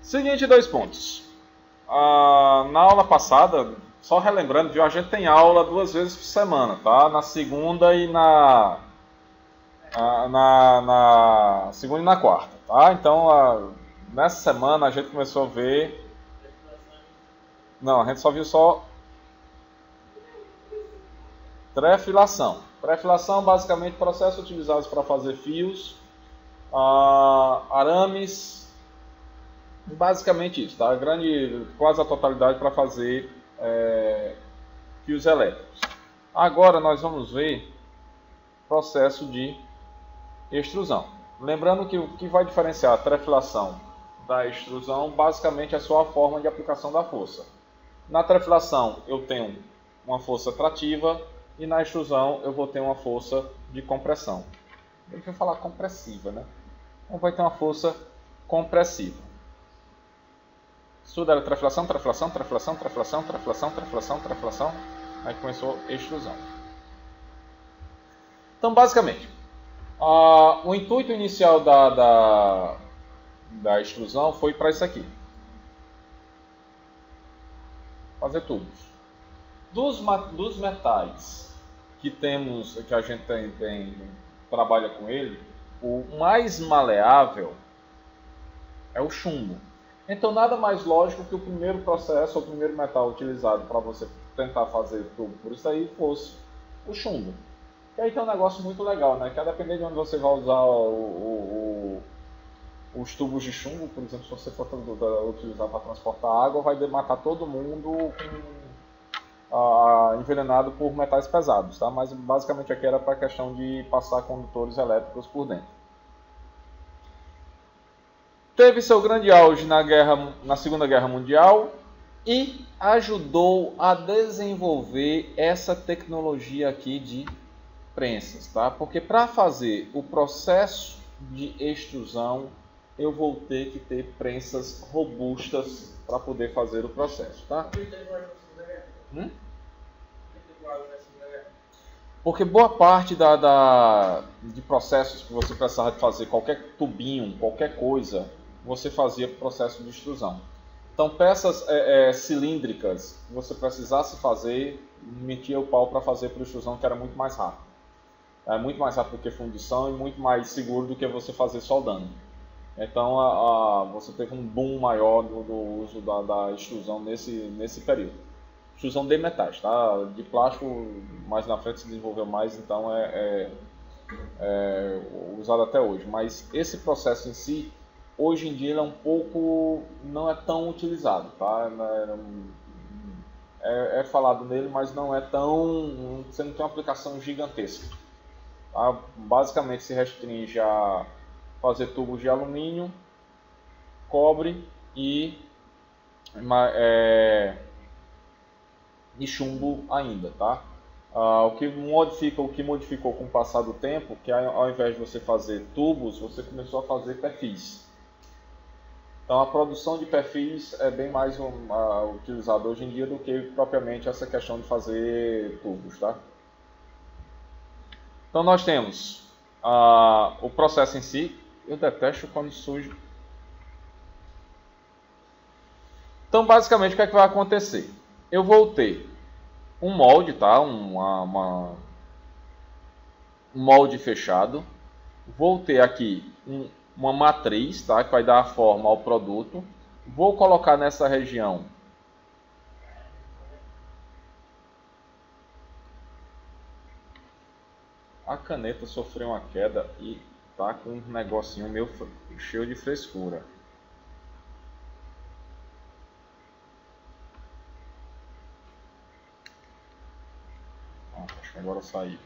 Seguinte, 2 pontos. Na aula passada, só relembrando, viu, a gente tem aula 2 vezes por semana, tá? Na segunda e na segunda e na quarta, tá? Então, nessa semana a gente começou a ver... Não, a gente só viu trefilação. Trefilação, basicamente, processos utilizados para fazer fios, arames, basicamente isso, tá? Quase a totalidade para fazer fios elétricos. Agora nós vamos ver processo de extrusão. Lembrando que o que vai diferenciar a trefilação da extrusão, basicamente, é só a forma de aplicação da força. Na trefilação eu tenho uma força trativa e na extrusão eu vou ter uma força de compressão. Eu vou falar compressiva, né? Então vai ter uma força compressiva. Estuda a trefilação, trefilação, trefilação, trefilação, trefilação, trefilação, trefilação. Aí começou a extrusão. Então, basicamente, o intuito inicial da extrusão foi para isso aqui. Fazer tubos. Dos metais que a gente trabalha com ele, o mais maleável é o chumbo. Então, nada mais lógico que o primeiro processo, o primeiro metal utilizado para você tentar fazer tubo por isso aí fosse o chumbo. E aí tem um negócio muito legal, né? Que a depender de onde você vai usar os tubos de chumbo, por exemplo, se você for utilizar para transportar água, vai matar todo mundo envenenado por metais pesados, tá? Mas basicamente aqui era para a questão de passar condutores elétricos por dentro. Teve seu grande auge na Segunda Guerra Mundial e ajudou a desenvolver essa tecnologia aqui de prensas, tá? Porque para fazer o processo de extrusão eu vou ter que ter prensas robustas para poder fazer o processo, tá? Porque boa parte de processos que você precisava de fazer, qualquer tubinho, qualquer coisa, você fazia processo de extrusão. Então, peças cilíndricas que você precisasse fazer, metia o pau para fazer por extrusão, que era muito mais rápido. É muito mais rápido do que fundição e muito mais seguro do que você fazer soldando. Então, você teve um boom maior do uso da extrusão nesse período. Extrusão de metais, tá? De plástico, mais na frente se desenvolveu mais, então é usado até hoje. Mas esse processo em si, hoje em dia, ele não é tão utilizado, tá? É falado nele, mas não é tão... Você não tem uma aplicação gigantesca. Tá? Basicamente se restringe a fazer tubos de alumínio, cobre e chumbo ainda, tá? O que modificou com o passar do tempo, que ao invés de você fazer tubos, você começou a fazer perfis. Então a produção de perfis é bem mais utilizada hoje em dia do que propriamente essa questão de fazer tubos, tá? Então nós temos o processo em si. Eu detesto quando sujo. Então basicamente o que é que vai acontecer? Eu vou ter um molde, tá? Um molde fechado. Vou ter aqui uma matriz, tá? Que vai dar a forma ao produto. Vou colocar nessa região a caneta sofreu uma queda e tá com um negocinho meio cheio de frescura. Acho que agora saiu.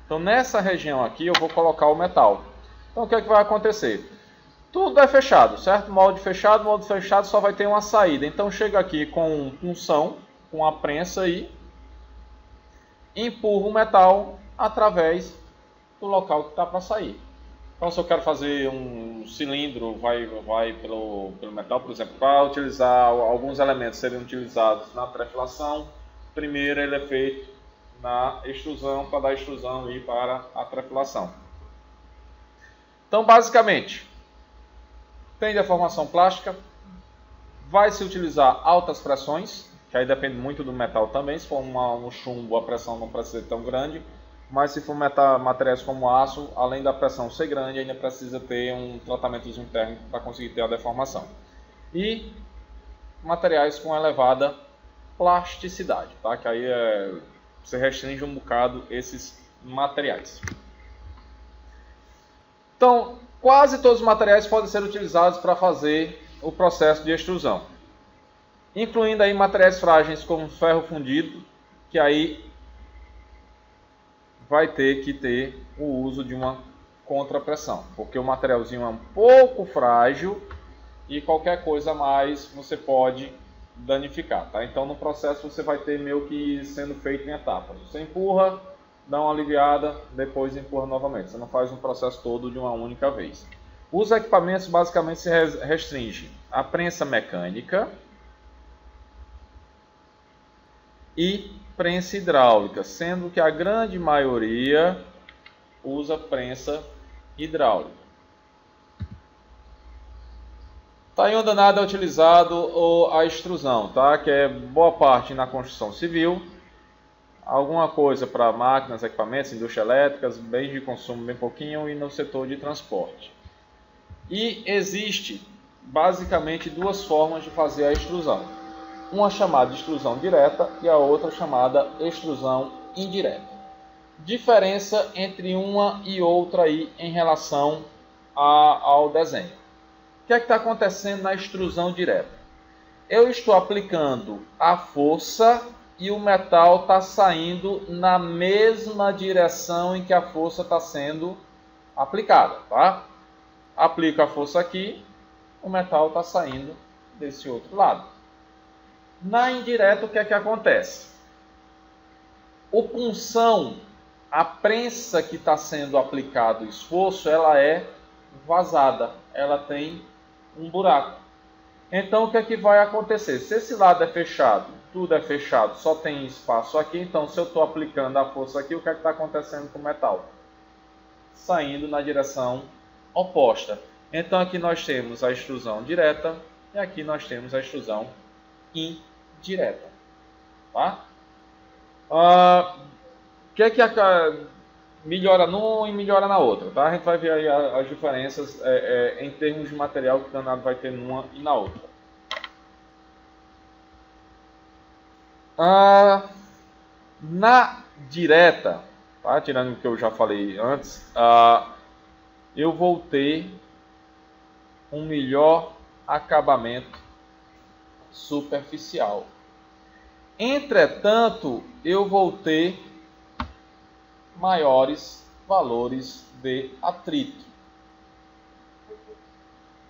Então nessa região aqui eu vou colocar o metal. Então o que é que vai acontecer? Tudo é fechado, certo? Molde fechado só vai ter uma saída. Então chega aqui com punção, com a prensa aí, empurra o metal através do local que está para sair. Então se eu quero fazer um cilindro, vai pelo metal, por exemplo, para utilizar alguns elementos serem utilizados na trefilação, primeiro ele é feito na extrusão, para dar extrusão aí para a trefilação. Então basicamente, Tem deformação plástica, vai se utilizar altas pressões, que aí depende muito do metal também. Se for um chumbo, a pressão não precisa ser tão grande, mas se for materiais como aço, além da pressão ser grande, ainda precisa ter um tratamentozinho térmico para conseguir ter a deformação. E materiais com elevada plasticidade, tá? Que aí você restringe um bocado esses materiais. Então, quase todos os materiais podem ser utilizados para fazer o processo de extrusão, incluindo aí materiais frágeis como ferro fundido, que aí vai ter que ter o uso de uma contrapressão, porque o materialzinho é um pouco frágil e qualquer coisa a mais você pode danificar, tá? Então no processo você vai ter meio que sendo feito em etapas. Você empurra, dá uma aliviada, depois empurra novamente. Você não faz um processo todo de uma única vez. Os equipamentos basicamente se restringem à prensa mecânica e prensa hidráulica, sendo que a grande maioria usa prensa hidráulica. Tá, em onde nada é utilizado a extrusão, tá? Que é boa parte na construção civil, alguma coisa para máquinas, equipamentos, indústrias elétricas, bens de consumo bem pouquinho, e no setor de transporte. E existe basicamente duas formas de fazer a extrusão. Uma chamada extrusão direta e a outra chamada extrusão indireta. Diferença entre uma e outra aí em relação ao desenho. O que é que está acontecendo na extrusão direta? Eu estou aplicando a força e o metal está saindo na mesma direção em que a força está sendo aplicada, tá? Aplico a força aqui, o metal está saindo desse outro lado. Na indireta, o que é que acontece? O punção, a prensa que está sendo aplicado o esforço, ela é vazada, ela tem um buraco. Então o que é que vai acontecer? Se esse lado é fechado, tudo é fechado, só tem espaço aqui, então se eu estou aplicando a força aqui, o que é que está acontecendo com o metal? Saindo na direção oposta. Então aqui nós temos a extrusão direta e aqui nós temos a extrusão indireta. Tá? O que é que melhora num e melhora na outra, tá? A gente vai ver aí as diferenças em termos de material que o danado vai ter numa e na outra. Na direta, tá? Tirando o que eu já falei antes, eu vou ter um melhor acabamento superficial. Entretanto, eu vou ter maiores valores de atrito.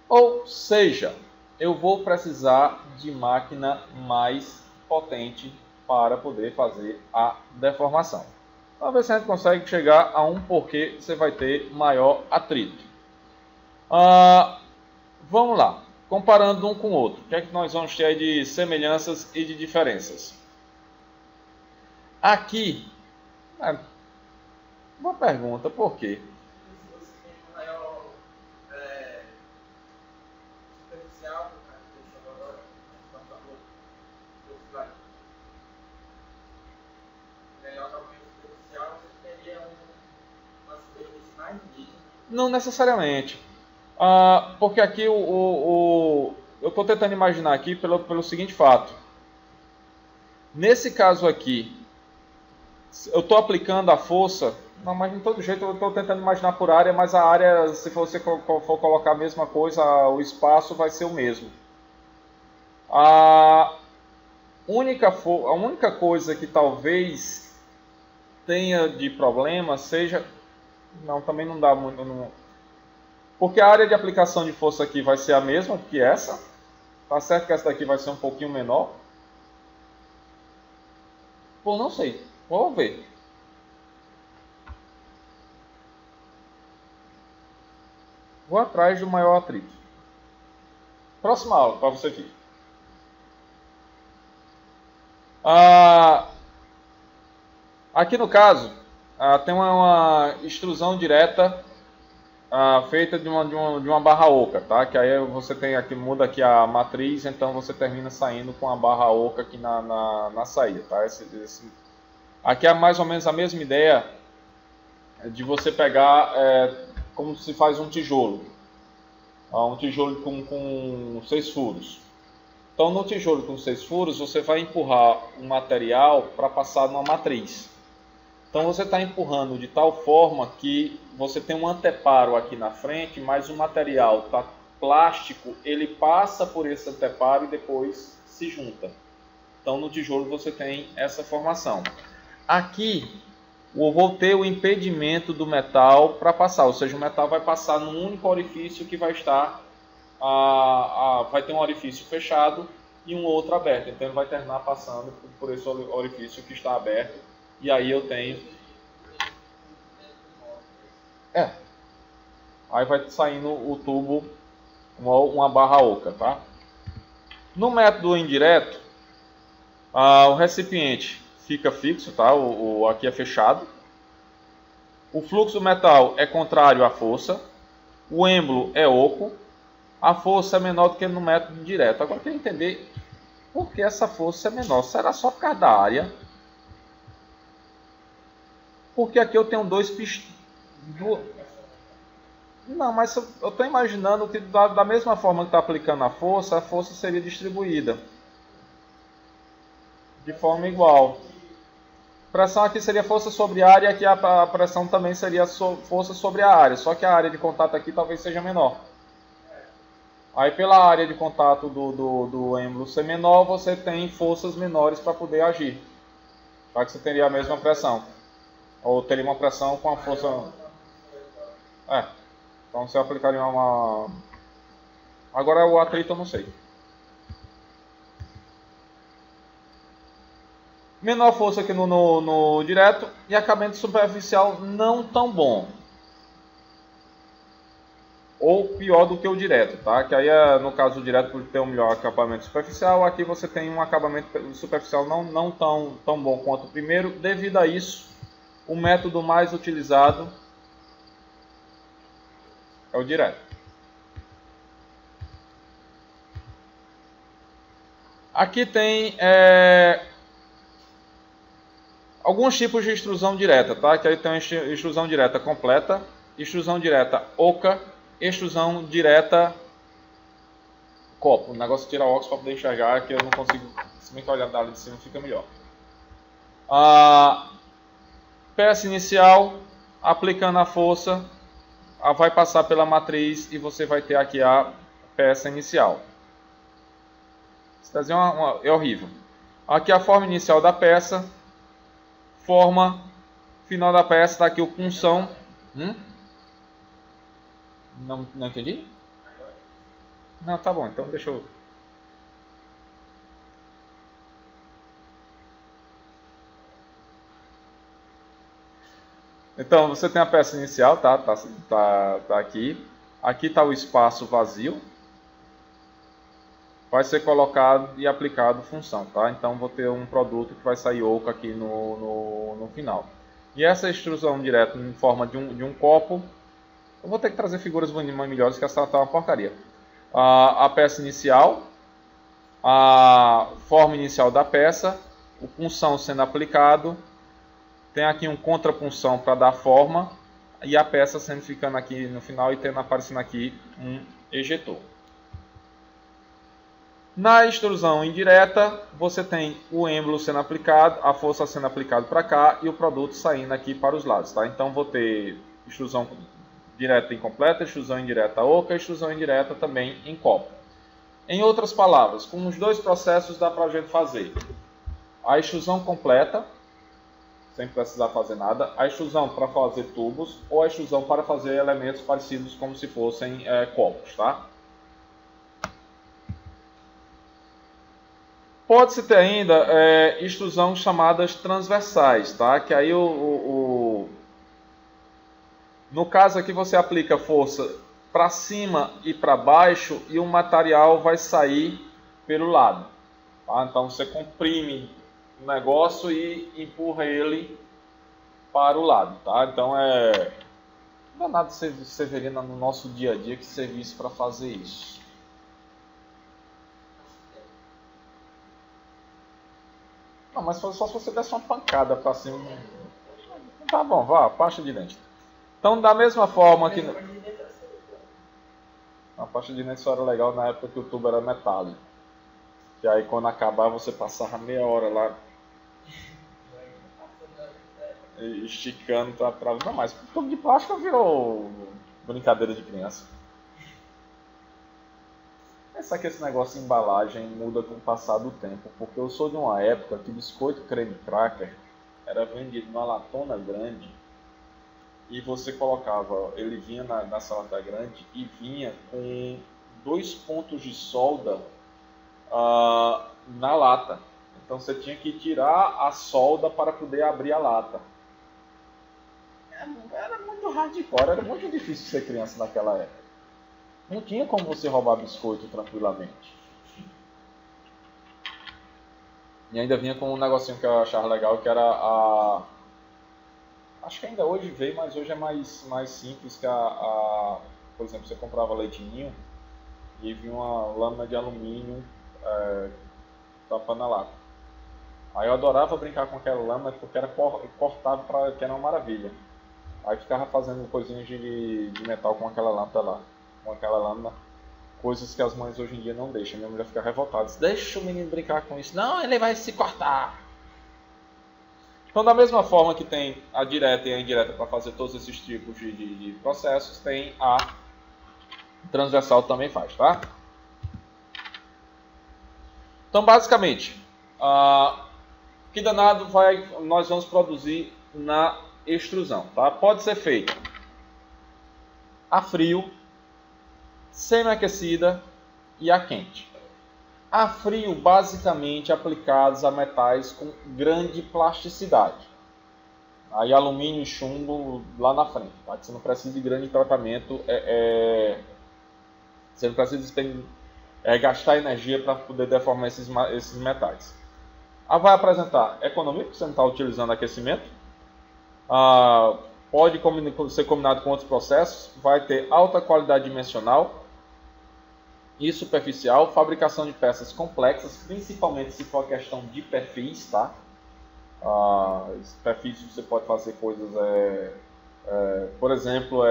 Ou seja, eu vou precisar de máquina mais potente para poder fazer a deformação. Talvez se a gente consegue chegar a um porquê você vai ter maior atrito. Vamos lá, comparando um com o outro. O que é que nós vamos ter aí de semelhanças e de diferenças? Aqui, uma pergunta, por quê? Não necessariamente. Porque aqui eu estou tentando imaginar aqui pelo seguinte fato. Nesse caso aqui, eu estou aplicando a força, não, mas de todo jeito eu estou tentando imaginar por área, mas a área, se você for colocar a mesma coisa, o espaço vai ser o mesmo. A única coisa que talvez tenha de problema seja... Não, também não dá muito... Porque a área de aplicação de força aqui vai ser a mesma que essa. Tá certo que essa daqui vai ser um pouquinho menor. Pô, não sei. Vamos ver. Vou atrás do maior atrito. Próxima aula, para você ver. Aqui no caso, tem uma extrusão direta feita de uma barra oca, tá? Que aí você tem aqui, muda aqui a matriz, então você termina saindo com a barra oca aqui na saída, tá? Aqui é mais ou menos a mesma ideia de você pegar como se faz um tijolo com 6 furos. Então no tijolo com 6 furos você vai empurrar o material para passar numa matriz. Então você está empurrando de tal forma que você tem um anteparo aqui na frente, mas o material está plástico, ele passa por esse anteparo e depois se junta. Então no tijolo você tem essa formação. Aqui eu vou ter o impedimento do metal para passar, ou seja, o metal vai passar num único orifício que vai estar, vai ter um orifício fechado e um outro aberto. Então ele vai terminar passando por esse orifício que está aberto. E aí eu tenho... Aí vai saindo o tubo, uma barra oca, tá? No método indireto, o recipiente fica fixo, tá? Aqui é fechado. O fluxo do metal é contrário à força. O êmbolo é oco. A força é menor do que no método direto. Agora eu quero entender por que essa força é menor. Será só por causa da área? Porque aqui eu tenho dois pistões. Não, mas eu estou imaginando que da mesma forma que está aplicando a força seria distribuída de forma igual. Pressão aqui seria força sobre a área, aqui a pressão também seria força sobre a área, só que a área de contato aqui talvez seja menor. Aí pela área de contato do êmbolo ser menor, você tem forças menores para poder agir. Só que você teria a mesma pressão. Ou teria uma pressão com a força... Então você aplicaria uma... Agora o atrito eu não sei. Menor força aqui no direto e acabamento superficial não tão bom. Ou pior do que o direto, tá? Que aí no caso do direto por ter um melhor acabamento superficial, aqui você tem um acabamento superficial não tão bom quanto o primeiro. Devido a isso, o método mais utilizado é o direto. Aqui tem alguns tipos de extrusão direta, tá? Que aí tem extrusão direta completa, extrusão direta oca, extrusão direta copo. O negócio de tirar o óculos para poder enxergar, que eu não consigo, se bem que olhar dali de cima fica melhor. A peça inicial, aplicando a força, vai passar pela matriz e você vai ter aqui a peça inicial. Esse desenho é horrível. Aqui a forma inicial da peça, forma final da peça, está aqui o punção. Não entendi? Não, tá bom, então deixa eu... Então você tem a peça inicial, tá aqui. Aqui está o espaço vazio. Vai ser colocado e aplicado função, tá? Então vou ter um produto que vai sair oco aqui no final. E essa extrusão direta em forma de um copo, eu vou ter que trazer figuras melhores, que essa tá uma porcaria. A peça inicial, a forma inicial da peça, o punção sendo aplicado, tem aqui um contrapunção para dar forma e a peça sendo ficando aqui no final e aparecendo aqui um ejetor. Na extrusão indireta, você tem o êmbolo sendo aplicado, a força sendo aplicada para cá e o produto saindo aqui para os lados, tá? Então vou ter extrusão direta incompleta, extrusão indireta oca, extrusão indireta também em copo. Em outras palavras, com os dois processos dá para a gente fazer a extrusão completa, sem precisar fazer nada, a extrusão para fazer tubos ou a extrusão para fazer elementos parecidos como se fossem copos, tá? Pode-se ter ainda extrusão chamadas transversais, tá? Que aí no caso aqui você aplica força para cima e para baixo e o material vai sair pelo lado. Tá? Então você comprime o negócio e empurra ele para o lado, tá? Então Danado serviria no nosso dia a dia que servisse para fazer isso. Não, mas só se você desse uma pancada para cima. Tá bom, vá, pasta de dente. Então, da mesma forma que... A pasta de dente só era legal na época que o tubo era metálico. Que aí quando acabar você passava meia hora lá esticando pra... Não, mas o tubo de plástico virou brincadeira de criança. Pensar que esse negócio de embalagem muda com o passar do tempo, porque eu sou de uma época que biscoito creme cracker era vendido numa latona grande e você colocava, ele vinha nessa lata grande e vinha com 2 pontos de solda na lata. Então você tinha que tirar a solda para poder abrir a lata. Era muito hardcore, era muito difícil ser criança naquela época. Não tinha como você roubar biscoito tranquilamente. E ainda vinha com um negocinho que eu achava legal, que era a... Acho que ainda hoje veio, mas hoje é mais simples que por exemplo, você comprava leite ninho e vinha uma lâmina de alumínio tapando a lata. Aí eu adorava brincar com aquela lâmina porque era cortado, que era uma maravilha. Aí ficava fazendo coisinhas de metal com aquela lâmpada lá. Com aquela lâmina. Coisas que as mães hoje em dia não deixam. Minha mulher fica revoltada. Diz, deixa o menino brincar com isso. Não, ele vai se cortar. Então, da mesma forma que tem a direta e a indireta para fazer todos esses tipos de processos, tem a transversal também faz, tá? Então, basicamente, que danado nós vamos produzir na extrusão, tá? Pode ser feito a frio, semi-aquecida e a quente. A frio, basicamente, aplicados a metais com grande plasticidade. Aí alumínio e chumbo lá na frente, tá? Você não precisa de grande tratamento, você não precisa gastar energia para poder deformar esses metais. Vai apresentar economia, porque você não está utilizando aquecimento. Pode ser combinado com outros processos. Vai ter alta qualidade dimensional e superficial, fabricação de peças complexas, principalmente se for questão de perfis, tá? Perfis você pode fazer coisas, por exemplo,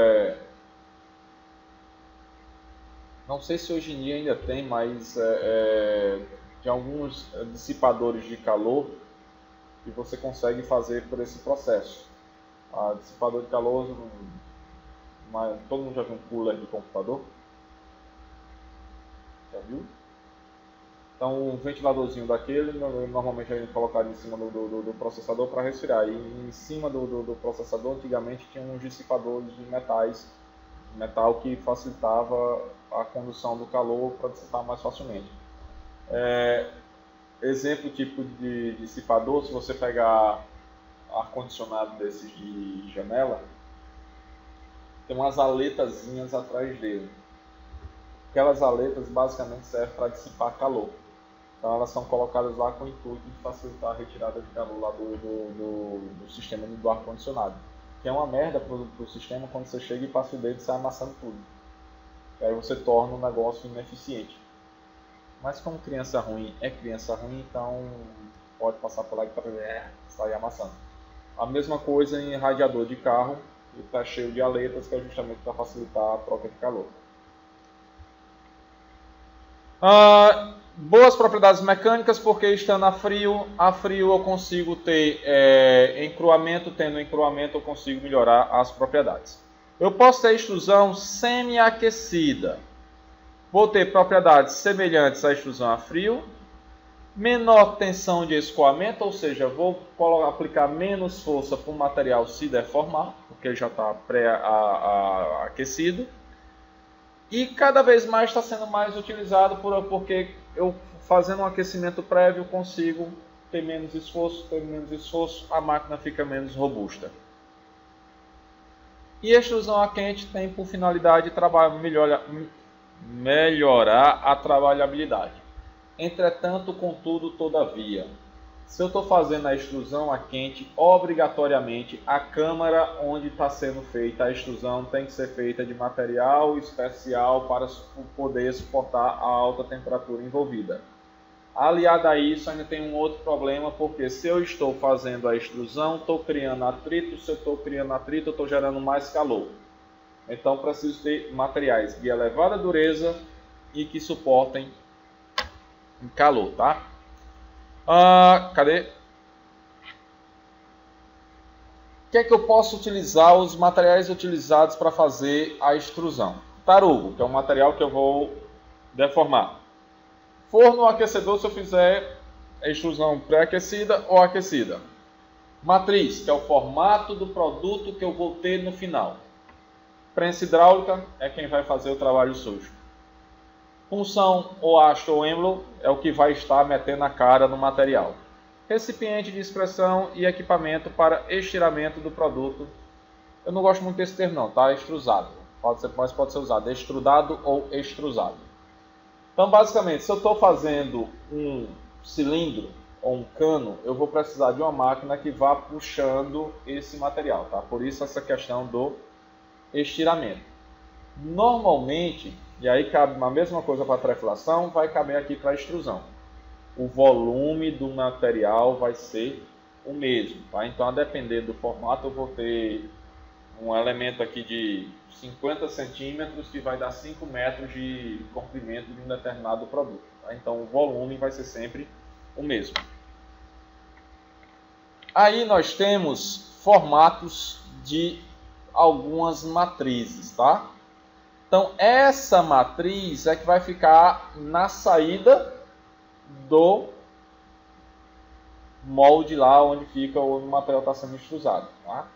não sei se hoje em dia ainda tem, mas tem alguns dissipadores de calor que você consegue fazer por esse processo. Dissipador de calor, todo mundo já viu um cooler de computador? Já viu? Então, um ventiladorzinho daquele, normalmente a gente colocava em cima do processador para resfriar. E em cima do processador, antigamente, tinha uns dissipadores de metal que facilitava a condução do calor para dissipar mais facilmente. Exemplo tipo de dissipador, se você pegar ar-condicionado desses de janela, tem umas aletazinhas atrás dele. Aquelas aletas basicamente servem para dissipar calor. Então elas são colocadas lá com o intuito de facilitar a retirada de calor lá do sistema do ar-condicionado. Que é uma merda para o sistema quando você chega e passa o dedo e sai amassando tudo. E aí você torna o negócio ineficiente. Mas como criança ruim é criança ruim, então pode passar por lá e sair amassando. A mesma coisa em radiador de carro, que está cheio de aletas, que é justamente para facilitar a troca de calor. Boas propriedades mecânicas, porque estando a frio eu consigo ter encruamento, tendo encruamento eu consigo melhorar as propriedades. Eu posso ter extrusão semi-aquecida, vou ter propriedades semelhantes à extrusão a frio, menor tensão de escoamento, ou seja, vou aplicar menos força para o material se deformar, porque ele já está pré-aquecido. E cada vez mais está sendo mais utilizado porque eu fazendo um aquecimento prévio consigo ter menos esforço, a máquina fica menos robusta. E a extrusão a quente tem por finalidade melhorar a trabalhabilidade. Entretanto, contudo, todavia, Se eu estou fazendo a extrusão a quente, obrigatoriamente a câmara onde está sendo feita a extrusão tem que ser feita de material especial para poder suportar a alta temperatura envolvida. Aliado a isso, ainda tem um outro problema, porque se eu estou fazendo a extrusão, estou criando atrito. Se eu estou criando atrito, eu estou gerando mais calor. Então, preciso ter materiais de elevada dureza e que suportem calor, tá? Cadê? O que é que eu posso utilizar? Os materiais utilizados para fazer a extrusão. Tarugo, que é um material que eu vou deformar. Forno ou aquecedor, se eu fizer a extrusão pré-aquecida ou aquecida. Matriz, que é o formato do produto que eu vou ter no final. Prensa hidráulica é quem vai fazer o trabalho sujo. Punção ou haste ou êmbolo é o que vai estar metendo a cara no material. Recipiente de expressão e equipamento para estiramento do produto. Eu não gosto muito desse termo não, tá? Extrusado. Mas pode ser usado extrudado ou extrusado. Então, basicamente, se eu estou fazendo um cilindro ou um cano, eu vou precisar de uma máquina que vá puxando esse material, tá? Por isso essa questão do estiramento. Normalmente, e aí cabe a mesma coisa para a trefilação, vai caber aqui para a extrusão. O volume do material vai ser o mesmo, tá? Então, a depender do formato, eu vou ter um elemento aqui de 50 centímetros que vai dar 5 metros de comprimento de um determinado produto, tá? Então, o volume vai ser sempre o mesmo. Aí nós temos formatos de algumas matrizes, tá? Então, essa matriz é que vai ficar na saída do molde lá onde fica o material está sendo extrusado, tá?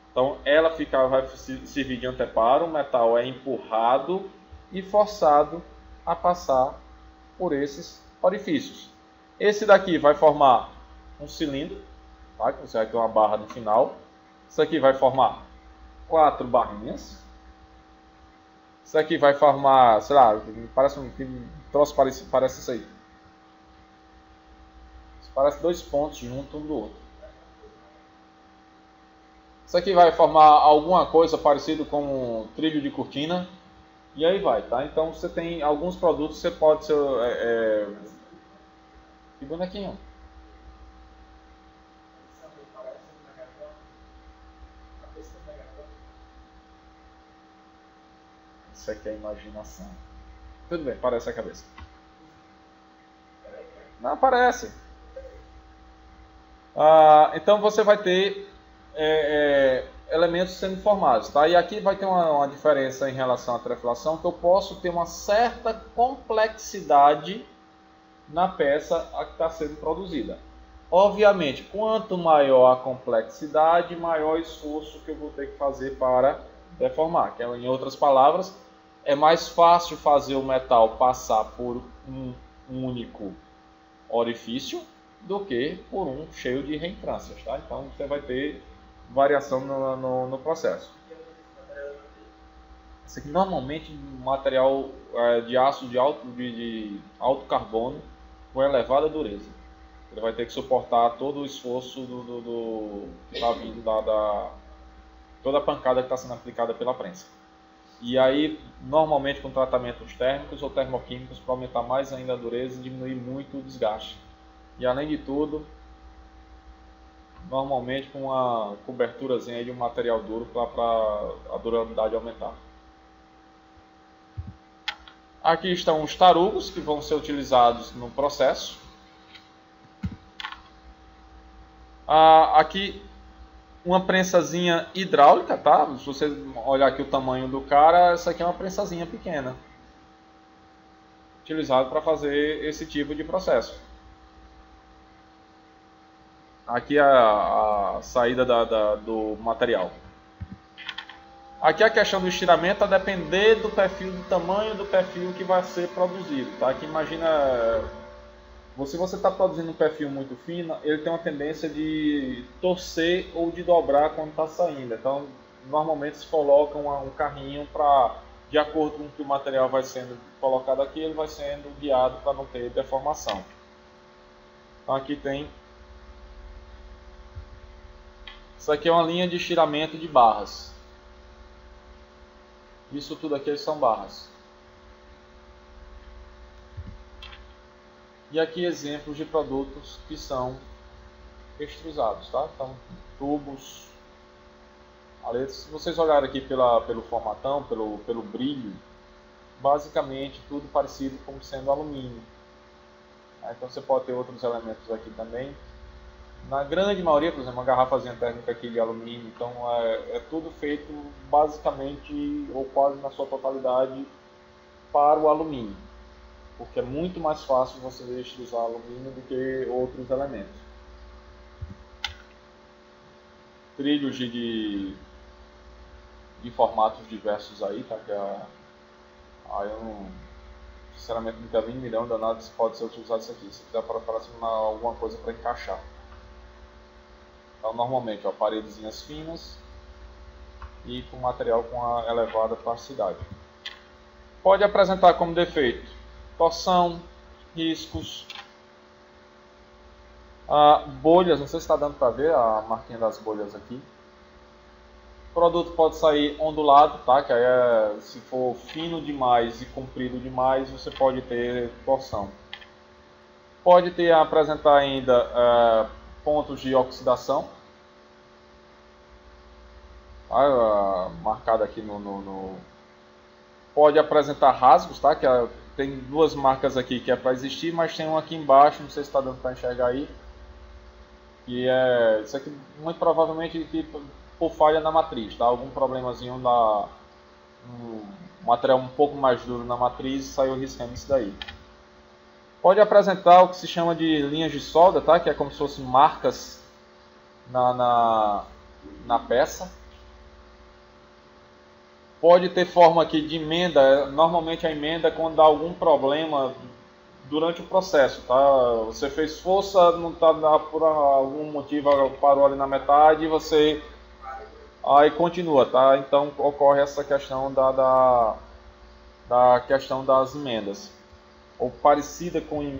Então, ela vai servir de anteparo, o metal é empurrado e forçado a passar por esses orifícios. Esse daqui vai formar um cilindro, tá? Que você vai ter uma barra no final. Isso aqui vai formar 4 barrinhas. Isso aqui vai formar, sei lá, parece um troço parece isso aí. Isso parece 2 pontos juntos um do outro. Isso aqui vai formar alguma coisa parecido com um trilho de cortina. E aí vai, tá? Então você tem alguns produtos, você pode ser... Que bonequinho. Isso aqui é imaginação. Tudo bem, parece a cabeça. Não, parece. Então você vai ter elementos sendo formados, tá? E aqui vai ter uma diferença em relação à trefilação, que eu posso ter uma certa complexidade na peça a que está sendo produzida. Obviamente, quanto maior a complexidade, maior o esforço que eu vou ter que fazer para deformar. Que, em outras palavras, é mais fácil fazer o metal passar por um único orifício do que por um cheio de reentrâncias, tá? Então você vai ter variação no processo. Esse aqui normalmente material de aço de alto carbono com elevada dureza. Ele vai ter que suportar todo o esforço que está vindo toda a pancada que está sendo aplicada pela prensa. E aí, normalmente com tratamentos térmicos ou termoquímicos para aumentar mais ainda a dureza e diminuir muito o desgaste. E além de tudo, normalmente com uma coberturazinha de um material duro para a durabilidade aumentar. Aqui estão os tarugos que vão ser utilizados no processo. Aqui uma prensazinha hidráulica, tá? Se você olhar aqui o tamanho do cara, essa aqui é uma prensazinha pequena, utilizado para fazer esse tipo de processo. Aqui a saída do material. Aqui a questão do estiramento a depender do perfil, do tamanho do perfil que vai ser produzido, tá? Aqui imagina, se você está produzindo um perfil muito fino, ele tem uma tendência de torcer ou de dobrar quando está saindo. Então, normalmente se coloca um carrinho para, de acordo com o que o material vai sendo colocado aqui, ele vai sendo guiado para não ter deformação. Então aqui tem Isso aqui é uma linha de estiramento de barras. Isso tudo aqui são barras. E aqui exemplos de produtos que são extrusados, tá? Então, tubos, aletas. Se vocês olharem aqui pelo formatão, pelo brilho, basicamente tudo parecido com sendo alumínio. Então você pode ter outros elementos aqui também. Na grande maioria, por exemplo, uma garrafazinha térmica aqui de alumínio, então é tudo feito basicamente ou quase na sua totalidade para o alumínio, porque é muito mais fácil você extrusar alumínio do que outros elementos. Trilhos de formatos diversos aí, tá? Aí eu não, sinceramente não tenho nem milhão danado se pode ser utilizado isso aqui. Se quiser para alguma coisa para encaixar. Então, normalmente, ó, paredezinhas finas e com material com a elevada plasticidade. Pode apresentar como defeito torção, riscos, bolhas, não sei se está dando para ver a marquinha das bolhas aqui. O produto pode sair ondulado, tá? Que aí se for fino demais e comprido demais, você pode ter torção. Pode apresentar ainda pontos de oxidação, marcado aqui pode apresentar rasgos, tá? Tem duas marcas aqui que é para existir, mas tem uma aqui embaixo, não sei se está dando para enxergar aí, que isso aqui muito provavelmente por falha na matriz, tá? Algum problemazinho um material um pouco mais duro na matriz, saiu riscando isso daí. Pode apresentar o que se chama de linhas de solda, tá? Que é como se fossem marcas na peça. Pode ter forma aqui de emenda, normalmente a emenda é quando dá algum problema durante o processo, tá? Você fez força, não tá, por algum motivo parou ali na metade e você aí continua, tá? Então ocorre essa questão da questão das emendas, ou parecida com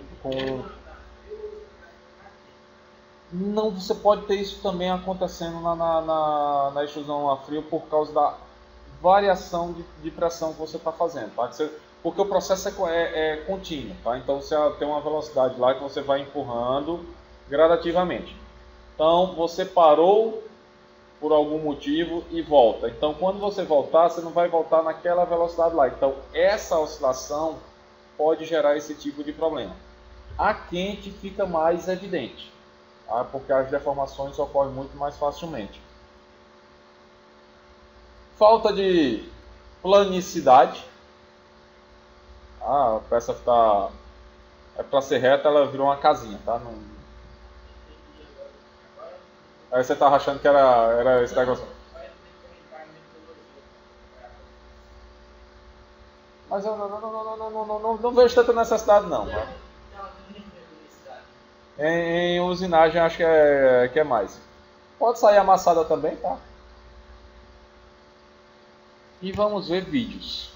não, você pode ter isso também acontecendo na extrusão a frio por causa da variação de pressão que você está fazendo, tá? Porque o processo é contínuo, tá? Então você tem uma velocidade lá que você vai empurrando gradativamente. Então você parou por algum motivo e volta. Então quando você voltar, você não vai voltar naquela velocidade lá. Então essa oscilação pode gerar esse tipo de problema. A quente fica mais evidente, tá? Porque as deformações ocorrem muito mais facilmente. Falta de planicidade. A peça está para ser reta, ela virou uma casinha, tá? Não... Aí você tá achando que era esse negócio. Mas eu não vejo tanta necessidade não. Tá? Em usinagem acho que é mais. Pode sair amassada também, tá? E vamos ver vídeos.